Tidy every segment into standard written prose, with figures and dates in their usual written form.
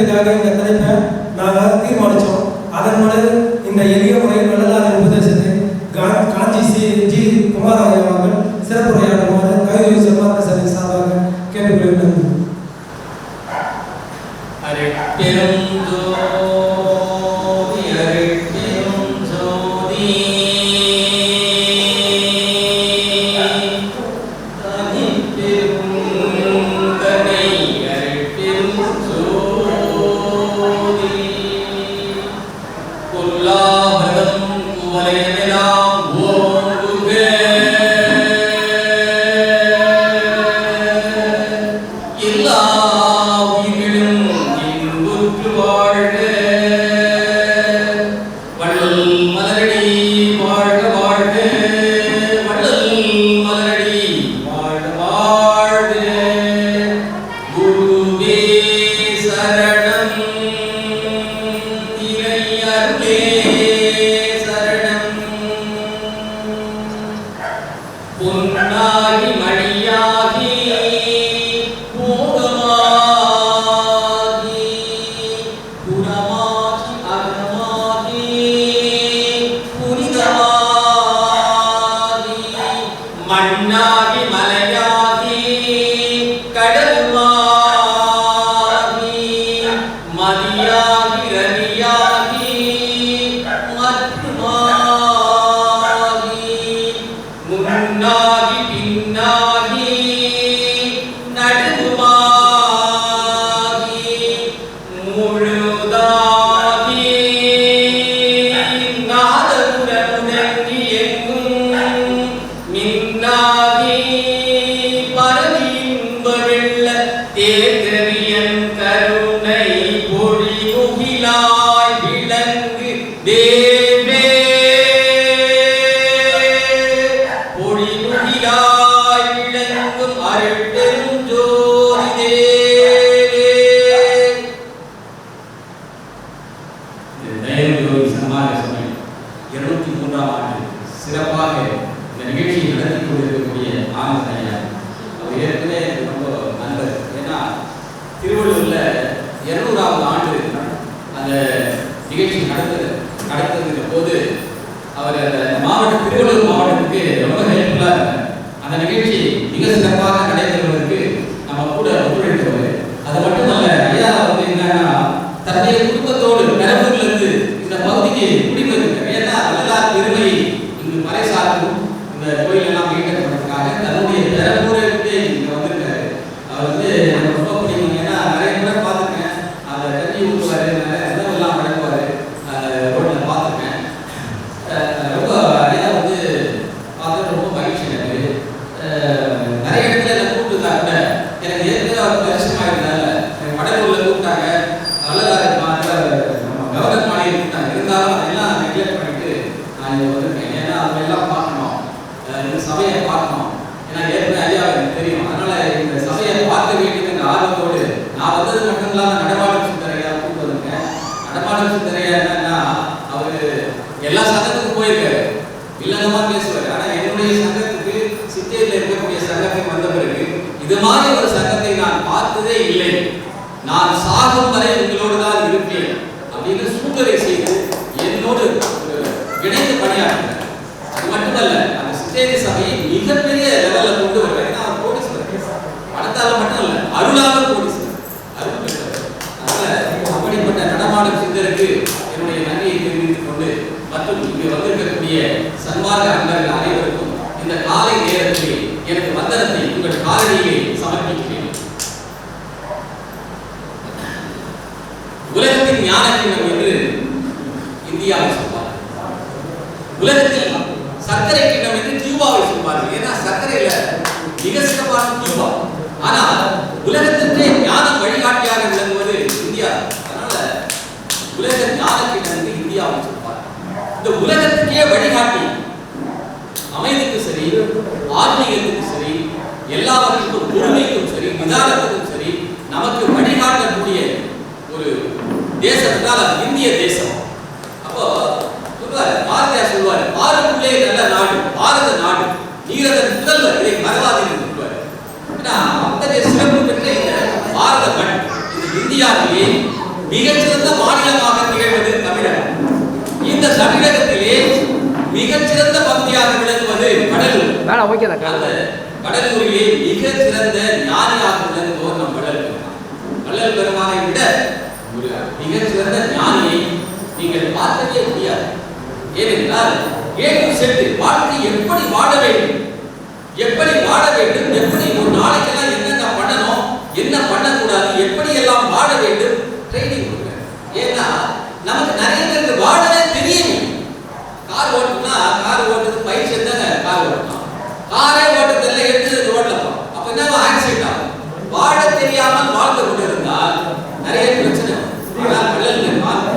முன்னேற்றத்துக்காக இந்த தலைப்பை நாங்கள் தீர்மானித்தோம். அதன் மூலம் இந்த எளிய முறையில் வள்ளலார் உபதேசத்தை காஞ்சி ஜி குமாரய்யா அவர்கள் சிறப்புரையாடுமாறு கைது சன்மார்க்க சபை சார்பாக கேட்டுக்கொள்கிறேன். இந்தியாவிலே மிகச்சிறந்த மாநிலமாக திகழ்வது தமிழகம். இந்த தமிழகத்திலே மிகச்சிறந்த பகுதியாக விளங்குவது கடலூர். கடலூரிலே மிகச்சிறந்த ஞானியாக விளங்குவோர் நம் வள்ளல் பெருமானை விட ஒரு மிகச்சிறந்த ஞானியை நீங்கள் பார்க்கவே முடியாது. ஏனென்றால் சென்று வாழ்க்கை எப்படி வாழ வேண்டும், எப்படி ஒரு நாளைக்கெல்லாம் என்னென்ன பண்ணணும், என்ன பண்ணக்கூடாது, எப்படி எல்லாம் வாழ வேண்டும் ட்ரைனிங் கொடுக்குறேன். ஏன்னா நமக்கு நிறைய பேருக்கு வாழவே தெரியும். கார் ஓட்டுனா கார் ஓட்டுறது பயிற்சி தானே, கார் ஓட்டலாம். காரே ஓட்டுறதுல எடுத்து ஓட்டலாம். அப்ப என்ன ஆக்சிடென்ட் ஆகும். வாழ தெரியாமல் வாழ்ந்து கொண்டிருந்தால் நிறைய பிரச்சனை.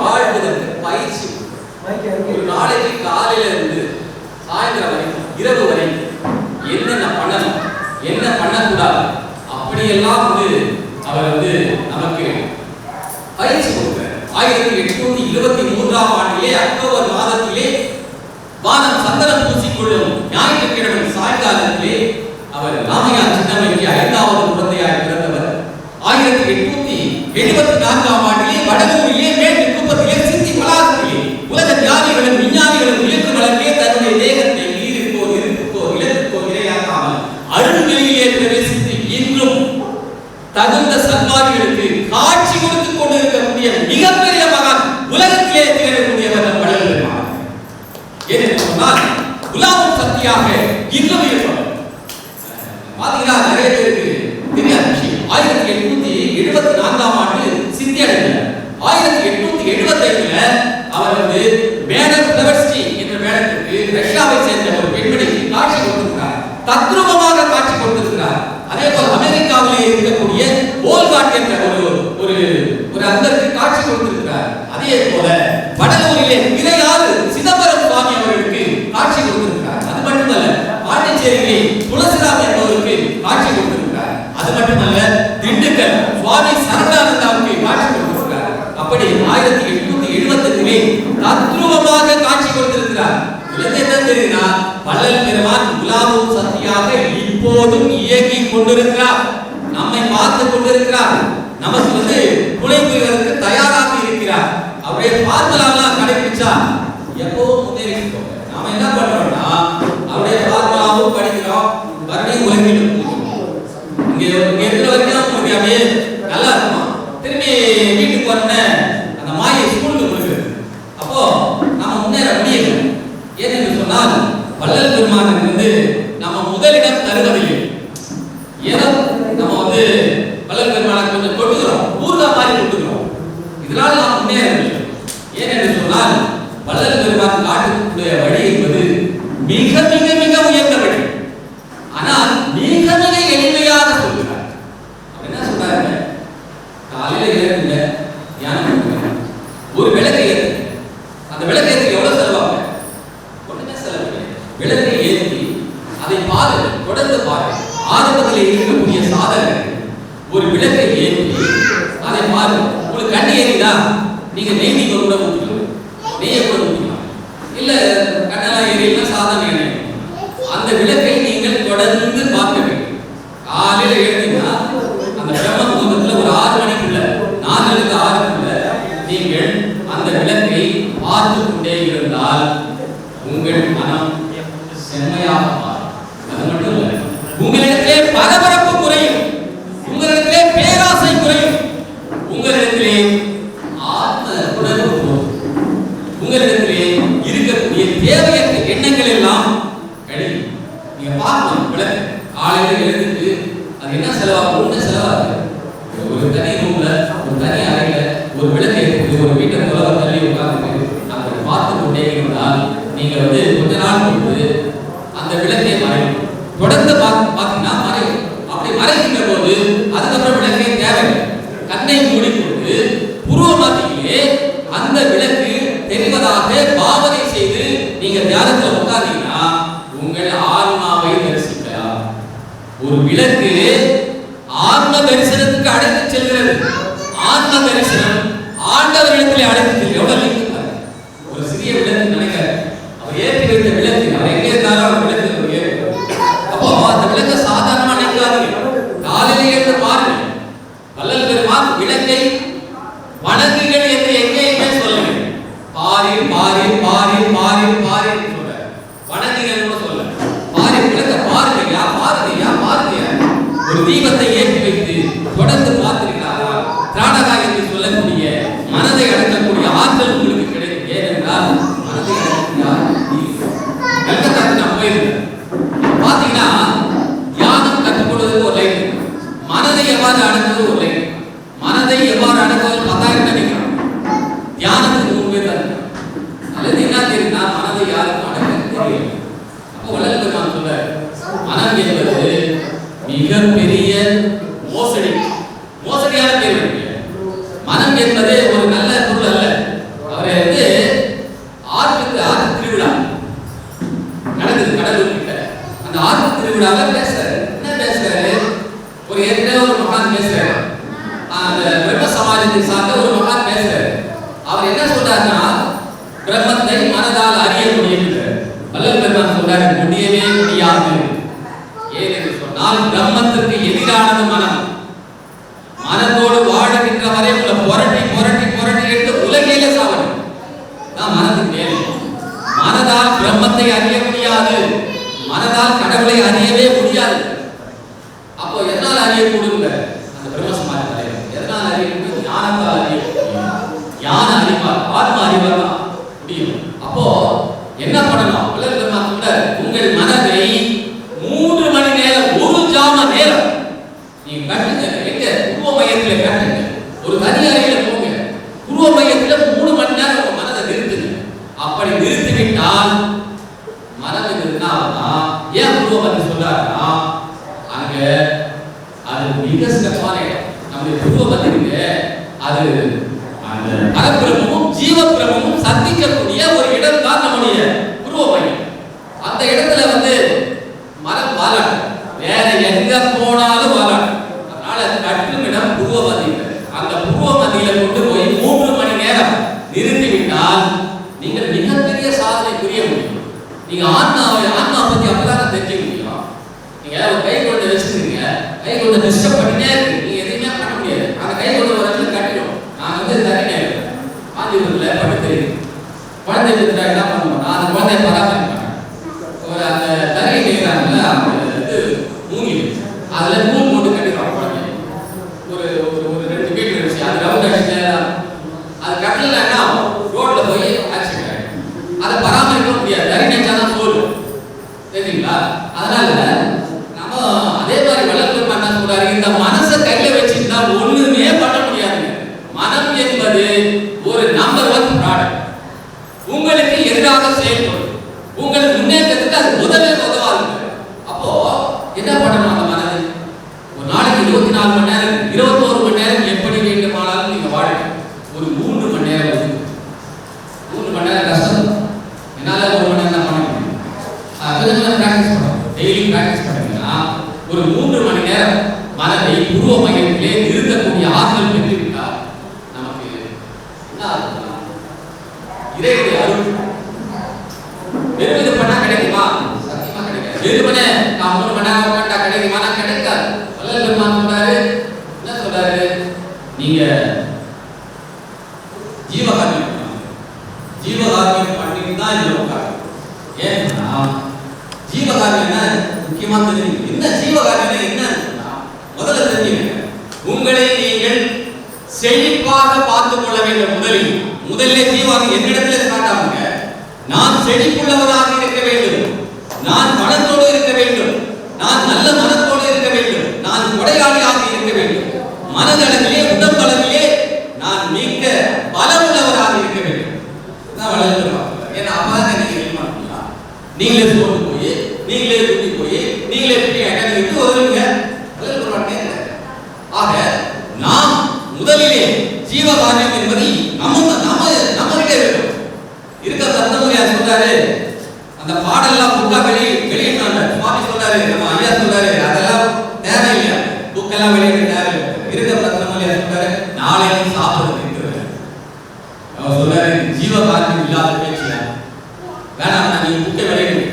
வாழ்வதற்கு பயிற்சி. ஒரு நாளைக்கு காலையில இருந்து சாயந்தரம் வரைக்கும் இரவு வரைக்கும் என்னென்ன பண்ணணும், என்ன பண்ணக்கூடாது, அப்படியெல்லாம் அவர் நமக்கு பயிற்சி கொடுக்கிறார். 1823ஆம் ஆண்டிலே அக்டோபர் மாதத்திலே வானம் சந்தனம் பூசிக்கொள்ளும் ஞாயிற்றுக்கிழமை சாயங்காலத்திலே அவர் ராமையா சின்னம்மைக்கு 5வது குழந்தையாக பிறந்தவர். 1874ஆம் ஆண்டிலே வடலூரிலே மேற்கு குப்பத்திலே சித்தி வளாகத்திலே உலக ஞானிகளும் விஞ்ஞானிகளும் உயர்ந்து வளர்க்கே தன்னுடைய தேகத்தை நீருக்கோ இலக்குக்கோ இரையாக்காமல் அருள்வெளியிலே பிரவேசித்து இன்றும் தகுந்த சன்மாதிகளுக்கு காட்சி கொடுத்துக் கொண்டிருக்கக்கூடிய மிகப்பெரிய மகான், உலகத்திலே திகழக்கூடியவர் நம் வள்ளல் பெருமான். ஏனென்று சொன்னால் குலாமும் சக்தியாக இன்னும் இருப்பவர். பாத்தீங்கன்னா நிறைய பேருக்கு தெரியாத விஷயம். 1874ஆம் ஆண்டு சித்தி அடைந்தார். 1875ல அவர் மேடம் பிளவர்ஸ்கி என்ற மேடத்திற்கு ரஷ்யாவை சேர்ந்த ஒரு பெண்மணிக்கு காட்சி கொடுத்திருக்கிறார். தத்ரூபமாக காட்சி கொடுத்திருக்கிறார். அதே போல அமெரிக்காவிலே இருக்கக்கூடிய ஓல்காட் என்ற ஒரு அந்தருக்கு காட்சி கொடுத்திருக்கிறார். அதே போல வடலூரிலே இறையாறு சிதம்பரம் சுவாமி அவர்களுக்கு காட்சி கொடுத்திருக்கிறார். அது மட்டுமல்ல, பாண்டிச்சேரியிலே துளசிராம் என்பவருக்கு காட்சி கொடுத்திருக்கிறார். அது மட்டுமல்ல, திண்டுக்கல் சுவாமி சரவணானந்தாவுக்கு காட்சி கொடுத்திருக்கிறார். அப்படி 1875லே தத்ரூபமாக காட்சி கொடுத்திருக்கிறார். என்ன தெரியுமா? வள்ளல் பெருமான் குலாமும் சக்தியாக இப்போதும் இயங்கிக் கொண்டிருக்கிறார். நம்மை பார்த்து கொண்டிருக்கிறார். நமக்கு துணை புரிவதற்கு தயாராக இருக்கிறார். அவருடைய பார்மலாவெல்லாம் கடைபிடிச்சா எப்பவும் முன்னேறி இருக்கோம். நாம என்ன பண்றோம்னா அவருடைய பார்மலாவும் படிக்கிறோம், மறுபடியும் உலகிலும் இங்க இருக்கிற வரைக்கும் நமக்கு அப்படியே நல்லா இருக்கும். திரும்பி வீட்டுக்கு போனோன்னே அந்த மாயை ஸ்கூலுக்கு போயிடுது. அப்போ நம்ம முன்னேற முடியல. ஏனென்று சொன்னால் வள்ளல் பெருமானுக்கு நம்ம முதலிடம் தருவதில்லை. ஏதோ நம்ம வள்ளல் பெருமானை கொஞ்சம் தொட்டுக்கிறோம், ஊர்ல மாதிரி தொட்டுக்கிறோம். இதனால நாம் முன்னேறவில்லை. ஏனென்று சொன்னால் வள்ளல் பெருமான் காட்டக்கூடிய வழி என்பது மிக மிக மிக உயர்ந்த வழி. ஆனால் மிக மிக எளிமையாக சொல்கிறார். அவர் என்ன சொல்றாரு? காலையில எழுந்துங்க, தியானம் பண்ணுங்க, ஒரு விளக்கை ஏற்றுங்க. அந்த விளக்கை ஏற்றுக்கு எவ்வளவு செலவாங்க? ஒண்ணுமே செலவு. விளக்கை ஏற்றி அதை பாருங்க, தொடர்ந்து பாருங்க. ஆரம்பத்தில் இருக்கக்கூடிய சாதகர்கள் ஒரு விளக்கை ஏற்றி அதை பாருங்க. உங்களுக்கு கண்ணி ஏறிதா, நீங்க நெய் கூட ஊற்றிக்கலாம், நெய்யை கூட ஊற்றிக்கலாம். இல்ல கண்ணெல்லாம் ஏறினா சாதாரண எண்ணெய். அந்த விளக்கை நீங்கள் தொடர்ந்து பார்க்க வேண்டும். காலையில எழுந்தீங்கன்னா அந்த பிரம்ம முகூர்த்தத்துல ஒரு 6 மணிக்குள்ள 4லிருந்து 6க்குள்ள நீங்கள் அந்த விளக்கை பார்த்து கொண்டே இருந்தால் உங்கள் மனம் செம்மையாக மாறும். அது மட்டும் இல்லை, உங்களிடத்திலே பரபரப்பு குறையும், உங்களிடத்திலே பேராசை குறையும், உங்களிடத்திலே ஆத்ம உணர்வு போகும், உங்களிடத்திலே இருக்கக்கூடிய தேவையற்ற எண்ணங்கள் எல்லாம் கழியும். நீங்க பார்க்கணும், விளக்கு காலையில எழுந்துட்டு அது என்ன செலவாகும்? ஒண்ணு செலவாகுது. ஒரு தனி ரூம்ல, ஒரு தனி அறையில ஒரு விளக்கை எடுத்து ஒரு வீட்டை தொலைவர் தள்ளி உட்கார்ந்து அதை பார்த்து கொண்டே இருந்தால் நீங்க கொஞ்ச நாள் கொடுத்து அந்த விளக்கை மறையும். தொடர்ந்து பார்த்தீங்கன்னா மறையும். அப்படி மறைக்கின்ற போது அதுக்கப்புறம் விளக்கே தேவை. கண்ணை மூடிக்கொண்டு புருவ மத்தியிலே அந்த விளக்கு தெரிவதாக பாவனை செய்து நீங்க தியானத்தில் உட்கார்ந்தீங்கன்னா உங்கள் ஆன்மாவை தரிசிக்கலாம். ஒரு விளக்கு ஆன்ம தரிசனத்துக்கு அழைத்து செல்கிறது. ஆன்ம தரிசனம் ஆண்டவரிடத்திலே அழைத்து செல்கிறது. எவ்வளவு லிங்க் பாருங்க. ஒரு சிறிய விளக்கு நினைக்கிறார், அவர் ஏற்றி வைத்த விளக்கு, அவர் எங்கே இருந்தாலும் அவர் விளக்கு ஏற்றி. அப்போ அந்த விளக்கு சாதாரணமா நினைக்காதீங்க. காலையில எழுந்து பாருங்க. வள்ளல் பெருமான் விளக்கை வணங்கு சமாஜத்தை சார்ந்த ஒரு மகான் பேசுறாரு. அவர் என்ன சொல்றாருன்னா, பிரம்மத்தை மனதால் அறிய முடியும். வள்ளல் பெருமான் சொல்றாரு, முடியவே முடியாது. ஏன் என்று சொன்னால், பிரம்மத்திற்கு எதிரானது மனம். மனத்தோடு வாழுகின்ற வரை உங்களை புரட்டி புரட்டி புரட்டி எடுத்து உலகிலே சாவணும். நான் மனதின் மேலே மனதால் பிரம்மத்தை அறிய முடியாது, மனதால் கடவுளை அறியவே முடியாது. அப்போ எதனால் அறியக்கூடும்? அந்த பிரம்ம சமாதி தலைவர் எதனால் அறியக்கூடும்? ஞானத்தால் அறிய முடியும். ஞான அறிவால், ஆத்ம அறிவால் தான் முடியும். அப்போ என்ன பண்ணணும்? வள்ளல் பெருமான் சொல்றார், உங்கள் மனதை 3 மணி நேரம், ஒரு ஜாம நேரம் நீங்க கட்டுங்க. எங்க? உருவ மையத்துல கட்டுங்க. ஒரு தனி அறையில போங்க. உருவ மையத்துல 3 மணி நேரம் உங்க மனதை நிறுத்துங்க. அப்படி நிறுத்திவிட்டால் மனதை நிறுத்தினா, ஏன் உருவ மையம் சொல்றாருன்னா, அங்க அது மிக சிறப்பான இடம். நம்முடைய உருவ மையத்துக்கு அது அந்த பரபிரமும் ஜீவபிரமும் சந்திக்கக்கூடிய ஒரு இடம் தான் நம்முடைய உருவ மையம். அந்த இடத்துல மனம் வாழாது, வேற எங்க போனாலும் வாழாது. அதனால கட்டும் இடம் புருவ மத்தியில். அந்த புருவ மத்தியில கொண்டு போய் 3 மணி நேரம் நிறுத்திவிட்டால் நீங்கள் மிகப்பெரிய சாதனை புரிய முடியும். நீங்க ஆன்மா பத்தி அப்பதான் தெரிஞ்சுக்க முடியும். நீங்க ஒரு கை கொண்டு வச்சுருக்கீங்க, கை கொண்டு டிஸ்டர்ப் பண்ணிட்டே இருக்கு, நீங்க எதுவுமே பண்ண முடியாது. அந்த கை கொண்டு ஒரு இடத்துல கட்டிடும். நாங்க தனியா இருக்கோம், ஆந்திரத்துல படுத்து குழந்தை எடுத்துட்டா என்ன பண்ணுவோம்? நான் அந்த குழந்தைய பராமரிப்பேன். ஒரு அந்த தரையை செய்யறாங்கல்ல, அந்த மூங்கி அதுல நூல் போட்டு கட்டிடுவாங்க குழந்தை. ஒரு 2 மீட்டர் இருந்துச்சு, அது ரவுண்ட் அடிச்சு அது கட்டலன்னா ரோட்ல போய் ஆக்சிடென்ட் ஆகிடும். அதை பராமரிக்க முடியாது, தறி நினைச்சாதான் சோறு, தெரியுங்களா? அதனால நம்ம அதே மாதிரி வள்ளல் பெருமான் என்ன சொல்றாரு, இந்த மனசை கையில வச்சுருந்தா ஒண்ணுமே பண்ண முடியாது. மனம் என்பது ஒரு நம்பர் 1 ப்ராடக்ட். உங்களுக்கு எதிராக செயல்படும், உங்களுக்கு முன்னேற்றத்துக்கு அது உதவாது. அப்போ என்ன பண்ணணும்? அந்த மனதை ஒரு நாளைக்கு 24 மணி நேரம், 21 மணி நேரம் எப்படி வேண்டுமானாலும் நீங்க வாழுங்க. ஒரு 3 மணி நேரம் 3 மணி நேரம் கஷ்டம். என்னால 1 மணி நேரம் தான் பண்ண முடியும். கொஞ்சம் பிராக்டிஸ் பண்ணணும். டெய்லி பிராக்டிஸ் பண்ணீங்கன்னா ஒரு 3 மணி நேரம் மனதை உருவ மையத்திலே நிறுத்தக்கூடிய ஆற்றல் பெற்றுவிட்டால் நமக்கு என்ன ஆகுதுன்னா, இறைவனுடைய அருள். வெறும் பண்ணா கிடைக்குமா? சத்தியமா கிடைக்காது. வெறுமனே நான் 3 மணி நேரம் உட்கார்ந்தா கிடைக்குமா? கிடைக்காது. வள்ளல் பெருமான் சொல்றாரு, என்ன சொல்றாரு? நீங்க ஜீவகாரியம் பண்ணிட்டு தான் இதுல உட்காரு. ஏன்னா ஜீவகாரியம் முக்கியமா தெரியும். என்ன ஜீவகாரியம் என்ன? முதல்ல தெரிஞ்சுங்க, உங்களை நீங்கள் செழிப்பாக பார்த்துக் கொள்ள வேண்டும். முதல்ல ஜீவாக என்னிடத்துல காட்டாங்க, நான் செழிப்புள்ளவராக இருக்க வேண்டும், நான் பணத்தோடு இருக்க வேண்டும், நான் நல்ல மனத்தோடு இருக்க வேண்டும், நான் கொடையாளியாக இருக்க வேண்டும், மனதளவிலே உடம்பளவிலே நான் மிக பலமுள்ளவராக இருக்க வேண்டும். ஏன்னா அப்பதான் நீங்க எழுமாட்டீங்களா? நீங்களே போட்டு போய், நீங்களே கூட்டி போய், நீங்களே விட்டு வருவீங்க. ஆக நாம் முதலிலே ஜீவகாரியம் என்பதை நம்மகிட்ட இருக்கும். இருக்க தந்தமுறையார் சொல்றாரு, அந்த பாடெல்லாம் புக்கா வெளியிட்டாங்க. சுவாமி சொல்றாரு, நம்ம ஐயா சொல்றாரு, அதெல்லாம் தேவையில்லை, புக்கெல்லாம் வெளியிட தேவையில்லை. இருக்க தந்தமுறையார் சொல்றாரு, நாளைக்கு சாப்பிடுறது இருக்கிறது. அவர் சொல்றாரு, ஜீவகாரியம் இல்லாத பேச்சியா வேணாம், நீ புக்கை வெளியிடு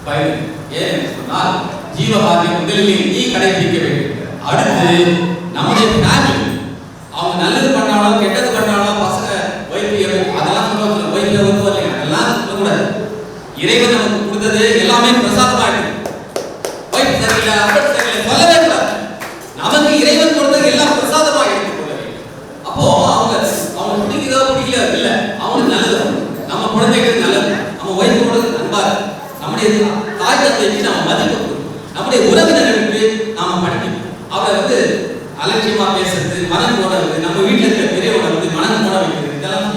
பயன். ஏன் சொன்னால் ஜீவகாரியம் முதலில் நீ கடைபிடிக்க வேண்டும். அடுத்து நம்முடைய ஃபேமிலி, அவங்க நல்லது பண்ணாலும் கெட்டது பண்ணாலும் பசங்க வைத்தியம் அதெல்லாம் சொல்ல வைத்தியம் வரலைங்க, அதெல்லாம் சொல்லக்கூடாது. இறைவன் நமக்கு கொடுத்தது எல்லாமே பிரசாதமா இருக்கு. வைத்தியம் சரியில்லை, அப்படி சரியில்லை சொல்லவே கூடாது. நமக்கு இறைவன் கொடுத்தது எல்லாம் பிரசாதமா எடுத்துக்கொள்ள வேண்டும். அப்போ அவங்க பிடிக்கிறதோ பிடிக்கல இல்லை, அவங்களுக்கு நல்லது, நம்ம குழந்தைகளுக்கு நல்லது, நம்ம வைத்தியோட அன்பா, நம்முடைய தாய் தந்தைக்கு நம்ம மதிப்பு, நம்முடைய உறவினர்களுக்கு நாம படிக்கணும். அவரை அலட்சியமா பேசுறது, மனம் போட, நம்ம வீட்டில் இருக்கிற பெரியவங்களை மனம் போட வைக்கிறது, இதெல்லாம்